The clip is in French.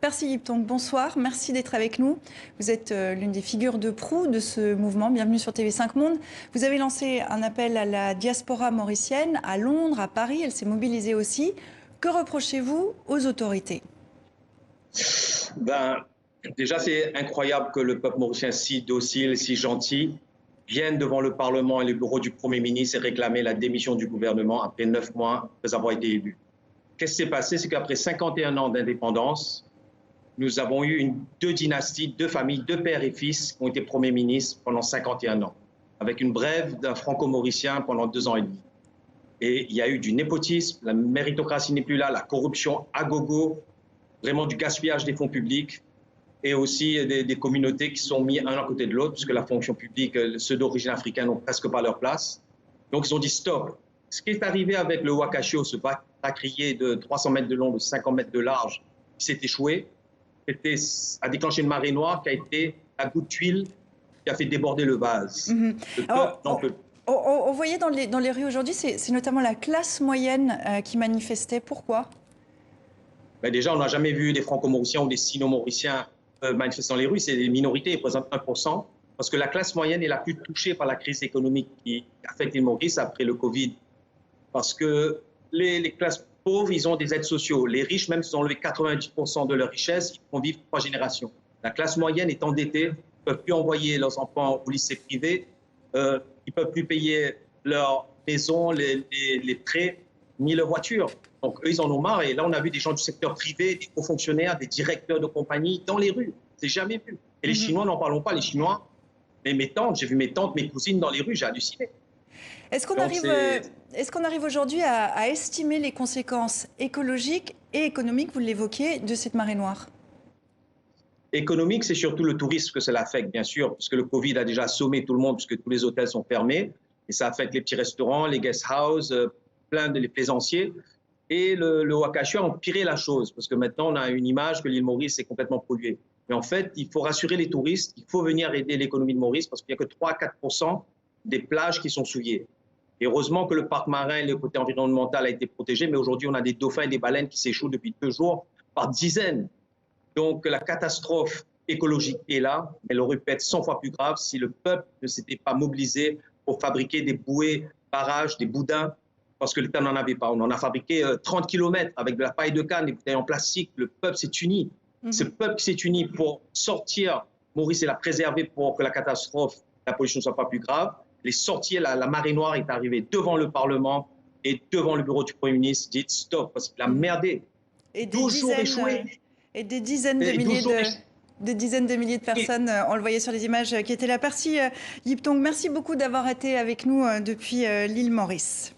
Percy Yiptong, bonsoir, merci d'être avec nous. Vous êtes l'une des figures de proue de ce mouvement. Bienvenue sur TV5 Monde. Vous avez lancé un appel à la diaspora mauricienne à Londres, à Paris. Elle s'est mobilisée aussi. Que reprochez-vous aux autorités? Déjà, c'est incroyable que le peuple mauricien, si docile, si gentil, vienne devant le Parlement et le bureau du Premier ministre et réclamer la démission du gouvernement après 9 mois après avoir été élu. Qu'est-ce qui s'est passé? C'est qu'après 51 ans d'indépendance, nous avons eu deux dynasties, deux familles, deux pères et fils qui ont été premiers ministres pendant 51 ans, avec une brève d'un franco-mauricien pendant 2 ans et demi. Et il y a eu du népotisme, la méritocratie n'est plus là, la corruption à gogo, vraiment du gaspillage des fonds publics, et aussi des communautés qui sont mises un à côté de l'autre, puisque la fonction publique, ceux d'origine africaine n'ont presque pas leur place. Donc ils ont dit stop. Ce qui est arrivé avec le Wakashio, ce bac crié de 300 mètres de long, de 50 mètres de large, qui s'est échoué, a déclenché une marée noire qui a été la goutte d'huile qui a fait déborder le vase. Le peuple n'en peut plus. On voyait dans les rues aujourd'hui, c'est notamment la classe moyenne qui manifestait. Pourquoi? Déjà, on n'a jamais vu des franco-mauriciens ou des sino-mauriciens manifester dans les rues. C'est des minorités, ils représentent 1%. Parce que la classe moyenne est la plus touchée par la crise économique qui affecte les Maurice après le Covid. Parce que les classes pauvres, ils ont des aides sociaux. Les riches, même s'ils ont enlevé 90% de leur richesse, ils vont vivre 3 générations. La classe moyenne est endettée, ils ne peuvent plus envoyer leurs enfants au lycée privé, ils ne peuvent plus payer leur maison, les prêts, ni leur voiture. Donc eux, ils en ont marre. Et là, on a vu des gens du secteur privé, des hauts fonctionnaires, des directeurs de compagnie dans les rues. C'est jamais vu. Et les Chinois, n'en parlons pas. Les Chinois, mes tantes, j'ai vu mes tantes, mes cousines dans les rues, j'ai halluciné. Est-ce qu'on arrive aujourd'hui à estimer les conséquences écologiques et économiques, vous l'évoquiez, de cette marée noire? Économique, c'est surtout le tourisme que cela affecte, bien sûr, parce que le Covid a déjà assommé tout le monde, puisque tous les hôtels sont fermés. Et ça affecte les petits restaurants, les guest houses, plein de les plaisanciers. Et le Wakashio a empiré la chose, parce que maintenant, on a une image que l'île Maurice est complètement polluée. Mais en fait, il faut rassurer les touristes, il faut venir aider l'économie de Maurice, parce qu'il n'y a que 3 à 4% des plages qui sont souillées. Et heureusement que le parc marin et le côté environnemental a été protégé, mais aujourd'hui, on a des dauphins et des baleines qui s'échouent depuis 2 jours par dizaines. Donc, la catastrophe écologique est là, mais elle aurait pu être 100 fois plus grave si le peuple ne s'était pas mobilisé pour fabriquer des bouées, barrages, des boudins, parce que l'État n'en avait pas. On en a fabriqué 30 km avec de la paille de canne, des bouteilles en plastique. Le peuple s'est uni. Ce peuple qui s'est uni pour sortir Maurice et la préserver pour que la catastrophe, la pollution ne soit pas plus grave. Les sorties, la marée noire est arrivée devant le Parlement et devant le bureau du Premier ministre. Dites stop, parce qu'il a merdé. Et des dizaines de milliers de personnes, on le voyait sur les images qui étaient là. Percy Yiptong, merci beaucoup d'avoir été avec nous depuis l'île Maurice.